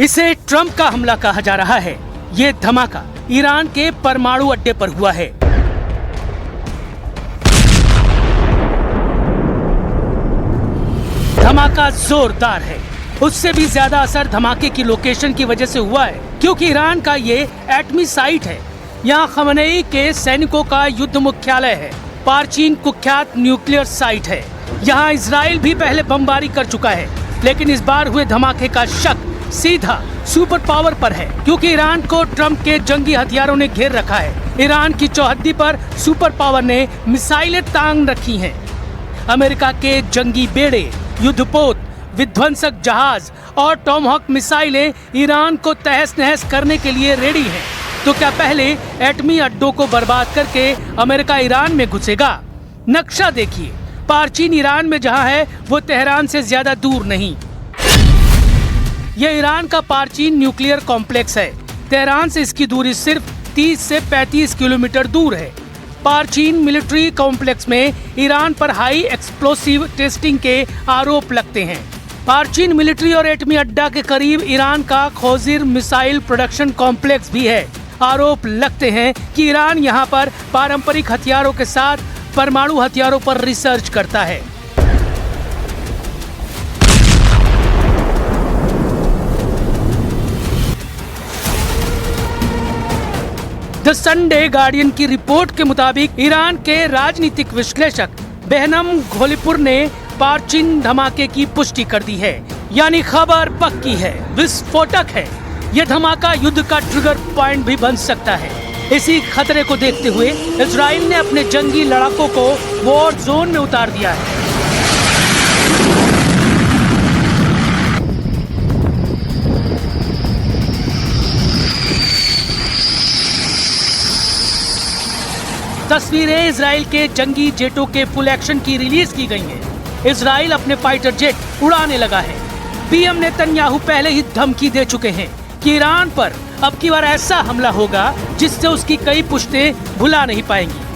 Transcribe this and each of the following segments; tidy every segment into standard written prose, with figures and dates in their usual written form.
इसे ट्रंप का हमला कहा जा रहा है। ये धमाका ईरान के परमाणु अड्डे पर हुआ है। धमाका जोरदार है। उससे भी ज्यादा असर धमाके की लोकेशन की वजह से हुआ है, क्योंकि ईरान का ये एटमी साइट है। यहाँ खमेनेई के सैनिकों का युद्ध मुख्यालय है। प्राचीन कुख्यात न्यूक्लियर साइट है। यहाँ इजराइल भी पहले बमबारी कर चुका है, लेकिन इस बार हुए धमाके का शक सीधा सुपर पावर पर है, क्योंकि ईरान को ट्रंप के जंगी हथियारों ने घेर रखा है। ईरान की चौहद्दी पर सुपर पावर ने मिसाइलें तांग रखी हैं। अमेरिका के जंगी बेड़े, युद्धपोत, विध्वंसक जहाज और टॉमहॉक मिसाइलें ईरान को तहस नहस करने के लिए रेडी हैं। तो क्या पहले एटमी अड्डों को बर्बाद करके अमेरिका ईरान में घुसेगा? नक्शा देखिए। प्राचीन ईरान में जहां है वो तेहरान से ज्यादा दूर नहीं। यह ईरान का प्राचीन न्यूक्लियर कॉम्प्लेक्स है। तेहरान से इसकी दूरी सिर्फ 30 से 35 किलोमीटर दूर है। प्राचीन मिलिट्री कॉम्प्लेक्स में ईरान पर हाई एक्सप्लोसिव टेस्टिंग के आरोप लगते हैं। प्राचीन मिलिट्री और एटमी अड्डा के करीब ईरान का खोजिर मिसाइल प्रोडक्शन कॉम्प्लेक्स भी है। आरोप लगते हैं कि ईरान यहां पर पारंपरिक हथियारों के साथ परमाणु हथियारों पर रिसर्च करता है। द संडे गार्डियन की रिपोर्ट के मुताबिक ईरान के राजनीतिक विश्लेषक बेहनम घोलीपुर ने प्राचीन धमाके की पुष्टि कर दी है। यानी खबर पक्की है, विस्फोटक है। यह धमाका युद्ध का ट्रिगर पॉइंट भी बन सकता है। इसी खतरे को देखते हुए इजराइल ने अपने जंगी लड़ाकों को वॉर जोन में उतार दिया है। तस्वीरें इजराइल के जंगी जेटों के फुल एक्शन की रिलीज की गई हैं। इजराइल अपने फाइटर जेट उड़ाने लगा है। पीएम नेतन्याहू पहले ही धमकी दे चुके हैं कि ईरान पर अब की बार ऐसा हमला होगा जिससे उसकी कई पुश्तें भुला नहीं पाएंगी।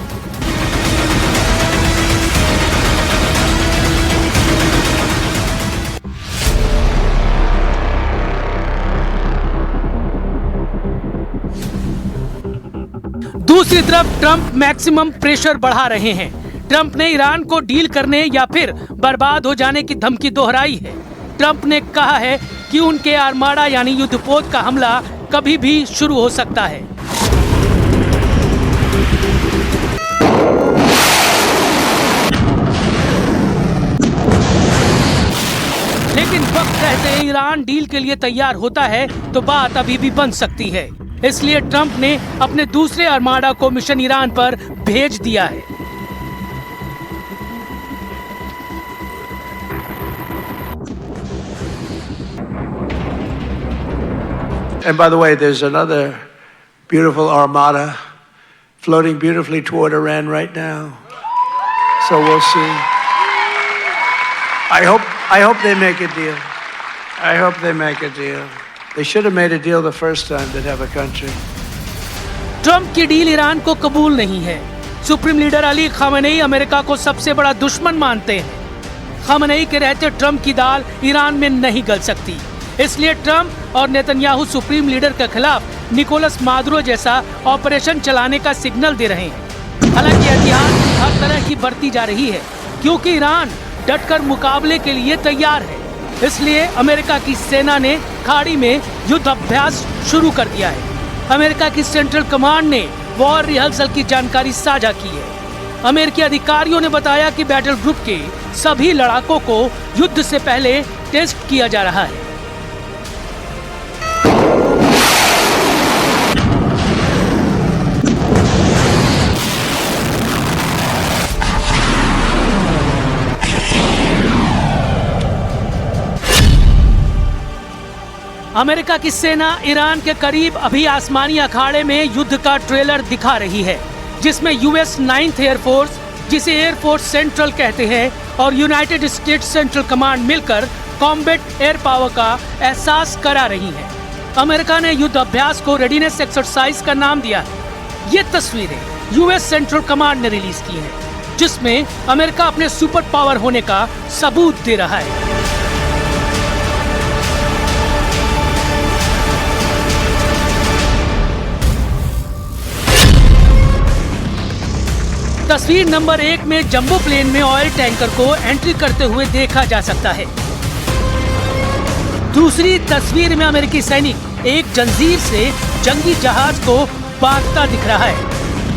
दूसरी तरफ ट्रंप मैक्सिमम प्रेशर बढ़ा रहे हैं। ट्रंप ने ईरान को डील करने या फिर बर्बाद हो जाने की धमकी दोहराई है। ट्रंप ने कहा है कि उनके आर्माडा यानी युद्धपोत का हमला कभी भी शुरू हो सकता है। लेकिन वक्त रहते ईरान डील के लिए तैयार होता है तो बात अभी भी बन सकती है। इसलिए ट्रंप ने अपने दूसरे आर्माडा को मिशन ईरान पर भेज दिया है। And by the way, there's another beautiful armada floating beautifully toward Iran right now. So we'll see. I hope they make a deal. I hope they make a deal. They should have made a deal the first time they'd have a country. Trump की deal Iran को कबूल नहीं है। Supreme leader Ali Khamenei America को सबसे बड़ा दुश्मन मानते हैं। खमेनेई के रहते ट्रंप की दाल ईरान में नहीं गल सकती। इसलिए ट्रंप और नेतन्याहू सुप्रीम लीडर के खिलाफ निकोलस मादुरो जैसा ऑपरेशन चलाने का सिग्नल दे रहे हैं। हालांकि एहतियात हर तरह की बरती जा रही है, क्योंकि ईरान डटकर मुकाबले के लिए तैयार है। इसलिए अमेरिका की सेना ने खाड़ी में युद्ध अभ्यास शुरू कर दिया है। अमेरिका की सेंट्रल कमांड ने वॉर रिहर्सल की जानकारी साझा की है। अमेरिकी अधिकारियों ने बताया कि बैटल ग्रुप के सभी लड़ाकों को युद्ध से पहले टेस्ट किया जा रहा है। अमेरिका की सेना ईरान के करीब अभी आसमानी अखाड़े में युद्ध का ट्रेलर दिखा रही है, जिसमें यूएस 9th एयरफोर्स, जिसे एयरफोर्स सेंट्रल कहते हैं, और यूनाइटेड स्टेट्स सेंट्रल कमांड मिलकर कॉम्बैट एयर पावर का एहसास करा रही है। अमेरिका ने युद्ध अभ्यास को रेडीनेस एक्सरसाइज का नाम दिया है। ये तस्वीरें यूएस सेंट्रल कमांड ने रिलीज की हैं, जिसमें अमेरिका अपने सुपर पावर होने का सबूत दे रहा है। तस्वीर नंबर 1 में जंबो प्लेन में ऑयल टैंकर को एंट्री करते हुए देखा जा सकता है। दूसरी तस्वीर में अमेरिकी सैनिक एक जंजीर से जंगी जहाज को बांधता दिख रहा है।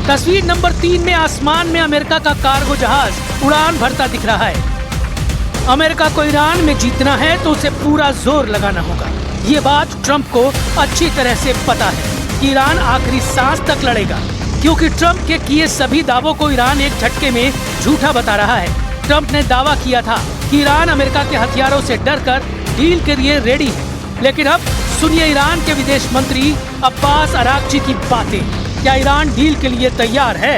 तस्वीर नंबर 3 में आसमान में अमेरिका का कार्गो जहाज उड़ान भरता दिख रहा है। अमेरिका को ईरान में जीतना है तो उसे पूरा जोर लगाना होगा। ये बात ट्रंप को अच्छी तरह से पता है कि ईरान आखिरी सांस तक लड़ेगा, क्योंकि ट्रंप के किए सभी दावों को ईरान एक झटके में झूठा बता रहा है। ट्रंप ने दावा किया था कि ईरान अमेरिका के हथियारों से डरकर डील के लिए रेडी है, लेकिन अब सुनिए ईरान के विदेश मंत्री अब्बास अरागची की बातें। क्या ईरान डील के लिए तैयार है?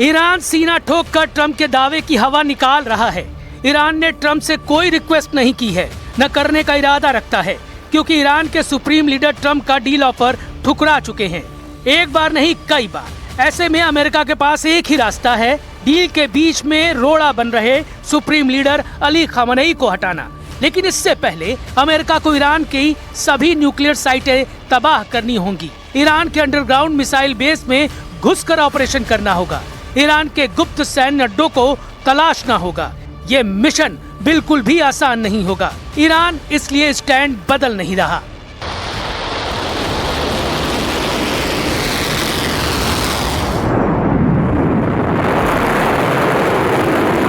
ईरान सीना ठोक कर ट्रंप के दावे की हवा निकाल रहा है। ईरान ने ट्रंप से कोई रिक्वेस्ट नहीं की है, न करने का इरादा रखता है, क्योंकि ईरान के सुप्रीम लीडर ट्रंप का डील ऑफर ठुकरा चुके हैं, एक बार नहीं कई बार। ऐसे में अमेरिका के पास एक ही रास्ता है, डील के बीच में रोड़ा बन रहे सुप्रीम लीडर अली खामनेई को हटाना। लेकिन इससे पहले अमेरिका को ईरान की सभी न्यूक्लियर साइटें तबाह करनी होंगी। ईरान के अंडरग्राउंड मिसाइल बेस में घुसकर ऑपरेशन करना होगा। ईरान के गुप्त सैन्य अड्डों को तलाशना होगा। ये मिशन बिल्कुल भी आसान नहीं होगा। ईरान इसलिए स्टैंड बदल नहीं रहा।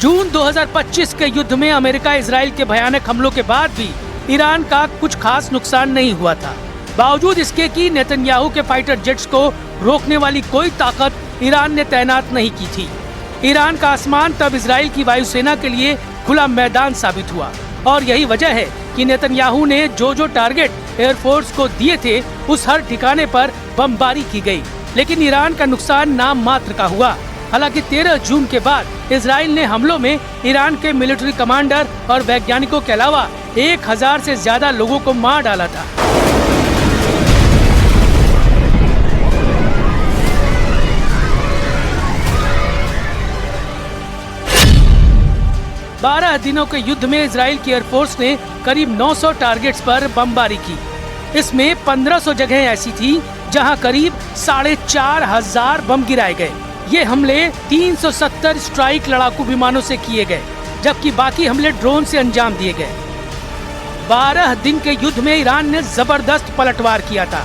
जून 2025 के युद्ध में अमेरिका इजराइल के भयानक हमलों के बाद भी ईरान का कुछ खास नुकसान नहीं हुआ था। बावजूद इसके कि नेतन्याहू के फाइटर जेट्स को रोकने वाली कोई ताकत ईरान ने तैनात नहीं की थी। ईरान का आसमान तब इजराइल की वायुसेना के लिए खुला मैदान साबित हुआ, और यही वजह है कि नेतन्याहू ने जो टारगेट एयरफोर्स को दिए थे उस हर ठिकाने पर बमबारी की गई। लेकिन ईरान का नुकसान नाम मात्र का हुआ। हालांकि 13 जून के बाद इजराइल ने हमलों में ईरान के मिलिट्री कमांडर और वैज्ञानिकों के अलावा 1000 से ज्यादा लोगों को मार डाला था। बारह दिनों के युद्ध में इजराइल की एयरफोर्स ने करीब 900 टारगेट्स पर बमबारी की। इसमें 1500 जगहें ऐसी थी जहां करीब 4500 बम गिराए गए। ये हमले 370 स्ट्राइक लड़ाकू विमानों से किए गए, जबकि बाकी हमले ड्रोन से अंजाम दिए गए। 12 दिन के युद्ध में ईरान ने जबरदस्त पलटवार किया था।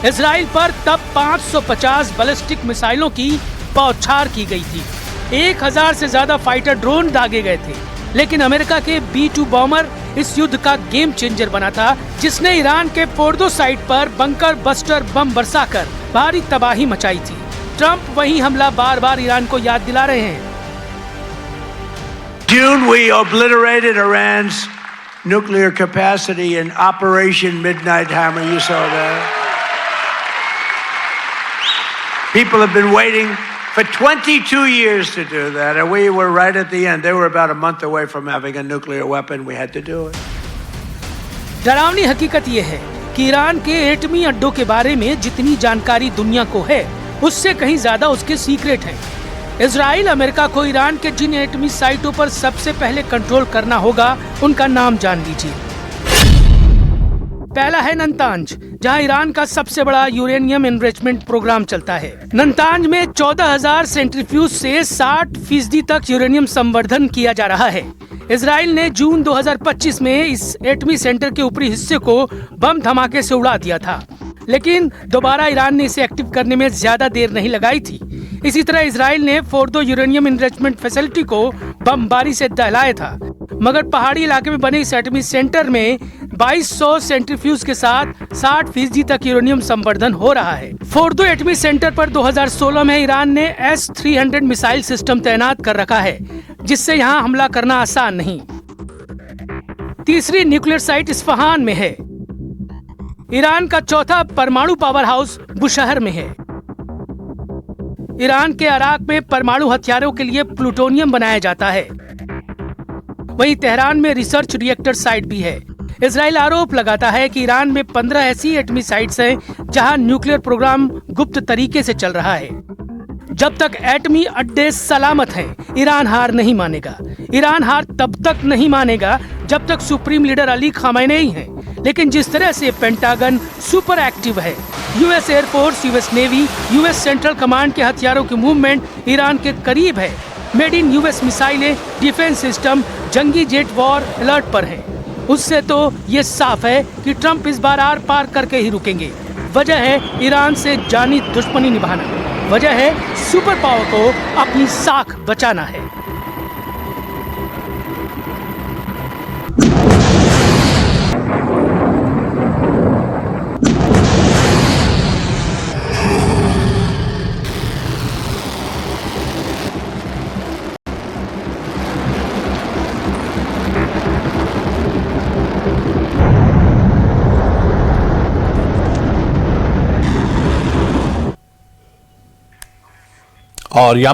इजराइल पर तब 550 बैलिस्टिक मिसाइलों की बौछार की गई थी। 1000 से ज्यादा फाइटर ड्रोन दागे गए थे। लेकिन अमेरिका के B-2 बॉम्बर इस युद्ध का गेम चेंजर बना था, जिसने ईरान के फोर्डो साइट पर बंकर बस्टर बम बरसाकर भारी तबाही मचाई थी। ट्रंप वही हमला बार बार ईरान को याद दिला रहे हैं। June, we obliterated Iran's nuclear capacity in Operation Midnight Hammer. You saw that. People have been waiting for 22 years to do that, and we were right at the end. They were about a month away from having a nuclear weapon. We had to do it. डरावनी हकीकत यह है कि Iran के एटमी अड्डों के बारे में जितनी जानकारी दुनिया को है, उससे कहीं ज्यादा उसके सीक्रेट हैं। इजराइल अमेरिका को ईरान के जिन एटमी साइटों पर सबसे पहले कंट्रोल करना होगा, उनका नाम जान लीजिए। पहला है नंतांज, जहां ईरान का सबसे बड़ा यूरेनियम एनरिचमेंट प्रोग्राम चलता है। नंतांज में 14,000 सेंट्रीफ्यूज से 60% तक यूरेनियम संवर्धन किया जा रहा है। इजराइल ने जून 2025 में इस एटमी सेंटर के ऊपरी हिस्से को बम धमाके से उड़ा दिया था, लेकिन दोबारा ईरान ने इसे एक्टिव करने में ज्यादा देर नहीं लगाई थी। इसी तरह इजराइल ने फोर्डो यूरेनियम एनरिचमेंट फैसिलिटी को बमबारी से दहलाया था, मगर पहाड़ी इलाके में बने इस एटमी सेंटर में 2200 सेंट्रीफ्यूज के साथ 60% तक यूरेनियम संवर्धन हो रहा है। फोर्दो एटमी सेंटर पर 2016 में ईरान ने S-300 मिसाइल सिस्टम तैनात कर रखा है, जिससे यहाँ हमला करना आसान नहीं। तीसरी न्यूक्लियर साइट इस्फहान में है। ईरान का चौथा परमाणु पावर हाउस बुशहर में है। ईरान के अराक में परमाणु हथियारों के लिए प्लूटोनियम बनाया जाता है। वहीं तेहरान में रिसर्च रिएक्टर साइट भी है। इजराइल आरोप लगाता है कि ईरान में 15 ऐसी एटमी साइट्स हैं जहां न्यूक्लियर प्रोग्राम गुप्त तरीके से चल रहा है। जब तक एटमी अड्डे सलामत हैं, ईरान हार नहीं मानेगा। ईरान हार तब तक नहीं मानेगा जब तक सुप्रीम लीडर अली खामेनेई हैं। लेकिन जिस तरह से पेंटागन सुपर एक्टिव है, US air force, US navy, US central command के हथियारों की मूवमेंट ईरान के करीब है। मेड इन यूएस मिसाइलें, डिफेंस सिस्टम, जंगी जेट वॉर अलर्ट पर हैं। उससे तो ये साफ है कि ट्रंप इस बार आर पार करके ही रुकेंगे। वजह है ईरान से जानी दुश्मनी निभाना। वजह है सुपर पावर को अपनी साख बचाना है। और यहाँ पर